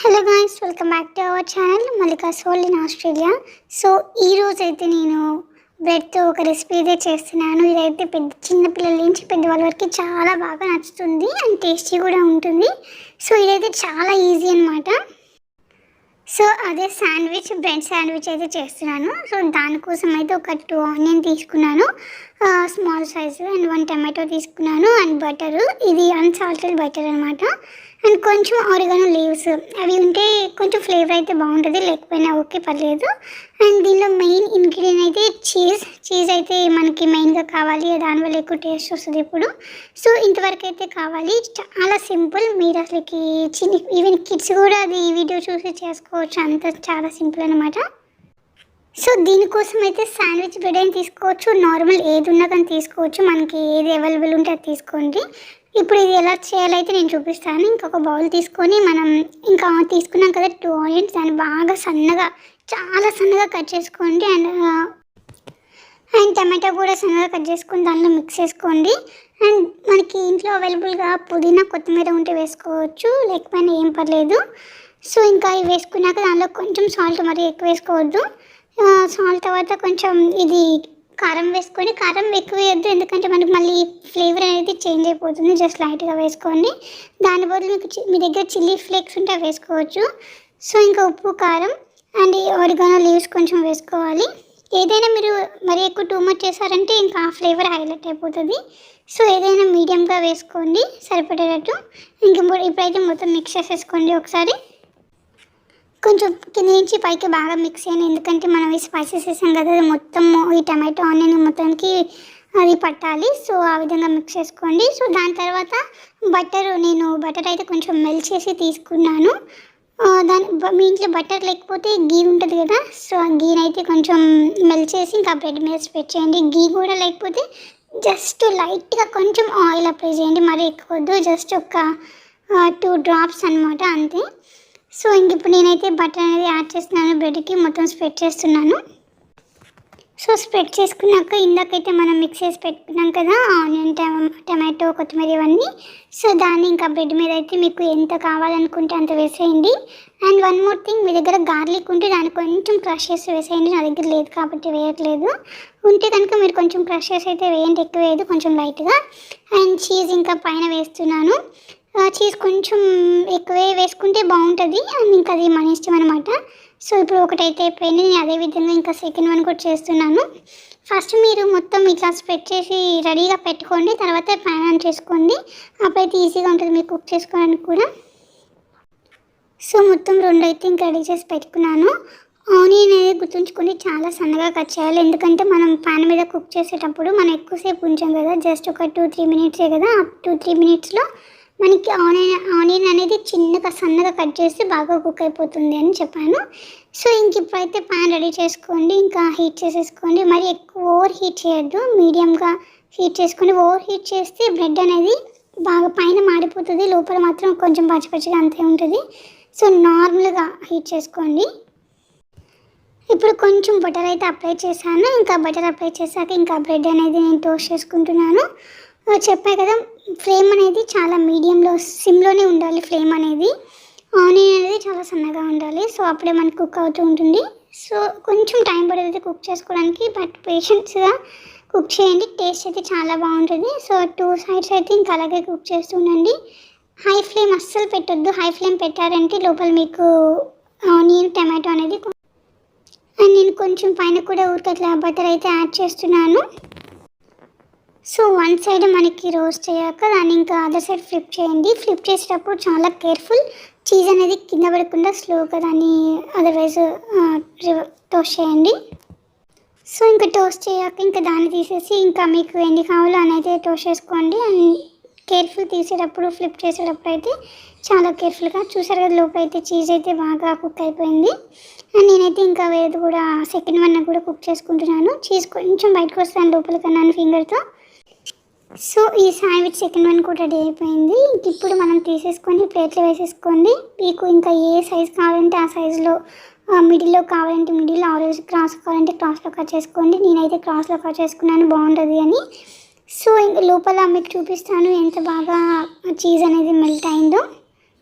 Hello guys, welcome back to our channel Mallika soul in Australia. So ఈరోజు అయితే నేను బ్రెడ్తో ఒక రెసిపీ అయితే చేస్తున్నాను. ఇదైతే చిన్న పిల్లల నుంచి పెద్దవాళ్ళ వరకు చాలా బాగా నచ్చుతుంది అండ్ టేస్టీ కూడా ఉంటుంది. సో ఇదైతే చాలా ఈజీ అనమాట. సో అదే బ్రెడ్ శాండ్విచ్ అయితే చేస్తున్నాను. సో దానికోసం అయితే ఒక 2 ఆనియన్ తీసుకున్నాను, స్మాల్ సైజు, అండ్ 1 టమాటో తీసుకున్నాను, అండ్ బటరు, ఇది అన్సాల్టెడ్ బటర్ అనమాట, అండ్ కొంచెం ఆరిగానో లీవ్స్. అవి ఉంటే కొంచెం ఫ్లేవర్ అయితే బాగుంటుంది, లేకపోయినా ఓకే పర్లేదు. అండ్ దీనిలో మెయిన్ ఇంగ్రీడియంట్ అయితే చీజ్ అయితే మనకి మెయిన్గా కావాలి, దానివల్ల ఎక్కువ టేస్ట్ వస్తుంది ఇప్పుడు. సో ఇంతవరకు అయితే కావాలి. చాలా సింపుల్, మీరు అసలుకి ఈవెన్ కిడ్స్ కూడా అది ఈ వీడియో చూసి చేసుకోవచ్చు, అంత చాలా సింపుల్ అనమాట. సో దీనికోసం అయితే శాండ్విచ్ బ్రెడ్ అని తీసుకోవచ్చు, నార్మల్ ఏది ఉన్నా కానీ తీసుకోవచ్చు, మనకి ఏది అవైలబుల్ ఉంటే అది తీసుకోండి. ఇప్పుడు ఇది ఎలా చేయాలైతే నేను చూపిస్తాను. ఇంకొక బౌల్ తీసుకొని మనం ఇంకా తీసుకున్నాం కదా 2 ఆనియన్స్, దాన్ని బాగా చాలా సన్నగా కట్ చేసుకోండి. అండ్ టమాటో కూడా సన్నగా కట్ చేసుకొని దానిలో మిక్స్ చేసుకోండి. అండ్ మనకి ఇంట్లో అవైలబుల్గా పుదీనా, కొత్తిమీర ఉంటే వేసుకోవచ్చు, లేకపోయినా ఏం పర్లేదు. సో ఇంకా ఇవి వేసుకున్నాక దానిలో కొంచెం సాల్ట్, మరి ఎక్కువ వేసుకోవద్దు. సాల్ట్ తర్వాత కొంచెం ఇది కారం వేసుకొని, కారం ఎక్కువ వేయద్దు ఎందుకంటే మనకి మళ్ళీ ఫ్లేవర్ అనేది చేంజ్ అయిపోతుంది, జస్ట్ లైట్గా వేసుకోండి. దాని బదులు మీకు మీ దగ్గర చిల్లీ ఫ్లేక్స్ ఉంటే వేసుకోవచ్చు. సో ఇంకా ఉప్పు, కారం అండ్ ఆరిగానో లీవ్స్ కొంచెం వేసుకోవాలి. ఏదైనా మీరు మరి ఎక్కువ టూ మచ్ చేశారంటే ఇంకా ఆ ఫ్లేవర్ హైలైట్ అయిపోతుంది. సో ఏదైనా మీడియంగా వేసుకోండి సరిపడేటట్టు. ఇప్పుడైతే మొత్తం మిక్స్ చేసేసుకోండి ఒకసారి. కొంచెం కింద నుంచి పైకి బాగా మిక్స్ చేయండి, ఎందుకంటే మనం ఈ స్పైసెస్ వేసాం కదా, అది మొత్తం ఈ టమాటో ఆనియన్ మొత్తానికి అది పట్టాలి. సో ఆ విధంగా మిక్స్ చేసుకోండి. సో దాని తర్వాత నేను బటర్ అయితే కొంచెం మెల్ట్ చేసి తీసుకున్నాను. మీ ఇంట్లో బటర్ లేకపోతే గీ ఉంటుంది కదా, సో ఆ గీని అయితే కొంచెం మెల్ట్ చేసి ఇంకా బ్రెడ్ మీద స్ప్రెడ్ చేయండి. గీ కూడా లేకపోతే జస్ట్ లైట్గా కొంచెం ఆయిల్ అప్లై చేయండి, మరి ఎక్కువ వద్దు, జస్ట్ ఒక 2 డ్రాప్స్ అనమాట, అంతే. సో ఇప్పుడు నేనైతే బటర్ అనేది యాడ్ చేస్తున్నాను, బ్రెడ్కి మొత్తం స్ప్రెడ్ చేస్తున్నాను. సో స్ప్రెడ్ చేసుకున్నాక ఇందాకైతే మనం మిక్స్ చేసి పెట్టుకున్నాం కదా ఆనియన్, టమాటో, కొత్తిమీర ఇవన్నీ. సో దాన్ని ఇంకా బ్రెడ్ మీద అయితే మీకు ఎంత కావాలనుకుంటే అంత వేసేయండి. అండ్ వన్ మోర్ థింగ్, మీ దగ్గర గార్లిక్ ఉంటే దాన్ని కొంచెం క్రష్ చేసి వేసేయండి. నా దగ్గర లేదు కాబట్టి వేయట్లేదు, ఉంటే కనుక మీరు కొంచెం క్రష్ చేసి అయితే వేయండి, ఎక్కువ వేయదు, కొంచెం లైట్గా. అండ్ చీజ్ ఇంకా పైన వేస్తున్నాను. చీజ్ కొంచెం ఎక్కువే వేసుకుంటే బాగుంటుంది, అండ్ ఇంకా అది మన ఇష్టం అనమాట. సో ఇప్పుడు ఒకటైతే అయిపోయింది, నేను అదేవిధంగా ఇంకా సెకండ్ వన్ కూడా చేస్తున్నాను. ఫస్ట్ మీరు మొత్తం ఇట్లా స్ప్రెడ్ చేసి రెడీగా పెట్టుకోండి, తర్వాత ప్యాన్ ఆన్ చేసుకోండి, అప్పుడైతే ఈజీగా ఉంటుంది మీకు కుక్ చేసుకోవడానికి కూడా. సో మొత్తం 2 అయితే ఇంకా రెడీ చేసి పెట్టుకున్నాను. ఆనియన్ అనేది గుర్తుంచుకొని చాలా సన్నగా కట్ చేయాలి, ఎందుకంటే మనం ప్యాన్ మీద కుక్ చేసేటప్పుడు మనం ఎక్కువసేపు ఉంచాం కదా, జస్ట్ ఒక 2-3 మినిట్సే కదా. ఆ 2-3 మినిట్స్లో మనకి ఆనియన్ అనేది సన్నగా కట్ చేసి బాగా కుక్ అయిపోతుంది అని చెప్పాను. సో ఇప్పుడైతే ప్యాన్ రెడీ చేసుకోండి, ఇంకా హీట్ చేసేసుకోండి. మరి ఎక్కువ ఓవర్ హీట్ చేయొద్దు, మీడియంగా హీట్ చేసుకోండి. ఓవర్ హీట్ చేస్తే బ్రెడ్ అనేది బాగా పైన మాడిపోతుంది, లోపల మాత్రం కొంచెం పచ్చిగా అంతే ఉంటుంది. సో నార్మల్గా హీట్ చేసుకోండి. ఇప్పుడు కొంచెం బటర్ అయితే అప్లై చేశాను, ఇంకా బటర్ అప్లై చేశాక ఇంకా బ్రెడ్ అనేది నేను టోస్ట్ చేసుకుంటున్నాను. చెప్పాను కదా, ఫ్లేమ్ అనేది చాలా మీడియంలో, సిమ్లోనే ఉండాలి ఫ్లేమ్ అనేది. ఆనియన్ అనేది చాలా సన్నగా ఉండాలి, సో అప్పుడే మనకు కుక్ అవుతూ ఉంటుంది. సో కొంచెం టైం పడుతుంది కుక్ చేసుకోవడానికి, బట్ పేషెన్స్గా కుక్ చేయండి, టేస్ట్ అయితే చాలా బాగుంటుంది. సో 2 సైడ్స్ అయితే ఇంకా అలాగే కుక్ చేస్తుండండి. హై ఫ్లేమ్ అస్సలు పెట్టొద్దు, హై ఫ్లేమ్ పెట్టారంటే లోపల మీకు ఆనియన్, టమాటో అనేది. అండ్ నేను కొంచెం పైన కూడా ఊరికట్లా బటర్ అయితే యాడ్ చేస్తున్నాను. సో 1 సైడ్ మనకి రోస్ట్ అయ్యాక దాన్ని ఇంకా అదర్ సైడ్ ఫ్లిప్ చేయండి. ఫ్లిప్ చేసేటప్పుడు చాలా కేర్ఫుల్, చీజ్ అనేది కింద పడకుండా స్లోగా దాన్ని అదర్వైజ్ టోస్ట్ చేయండి. సో ఇంకా టోస్ట్ చేయాక ఇంకా దాన్ని తీసేసి ఇంకా మీకు ఎన్ని కావాలో అని అయితే టోస్ట్ చేసుకోండి. అండ్ కేర్ఫుల్ తీసేటప్పుడు, ఫ్లిప్ చేసేటప్పుడు అయితే చాలా కేర్ఫుల్గా. చూసారు కదా, లోపల అయితే చీజ్ అయితే బాగా కుక్ అయిపోయింది. అండ్ నేనైతే ఇంకా వేరేది కూడా సెకండ్ వన్ కూడా కుక్ చేసుకుంటున్నాను. చీజ్ కొంచెం బయటకు వస్తాను లోపలికి అన్నాను ఫింగర్తో. సో ఈ శాండ్విచ్ సెకండ్ వన్ కూడా రెడీ అయిపోయింది. ఇప్పుడు మనం తీసేసుకొని ప్లేట్లో వేసేసుకోండి. మీకు ఇంకా ఏ సైజ్ కావాలంటే ఆ సైజులో, మిడిల్లో కావాలంటే మిడిల్లో, ఆరెంజ్ క్రాస్ కావాలంటే క్రాస్లో కట్ చేసుకోండి. నేనైతే క్రాస్లో కట్ చేసుకున్నాను, బాగుంటుంది అని. సో ఇంకా లోపల మీకు చూపిస్తాను ఎంత బాగా చీజ్ అనేది మెల్ట్ అయిందో.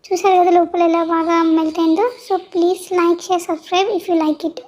చూసారు కదా లోపల ఎలా బాగా మెల్ట్ అయిందో. So please like share subscribe if you like it.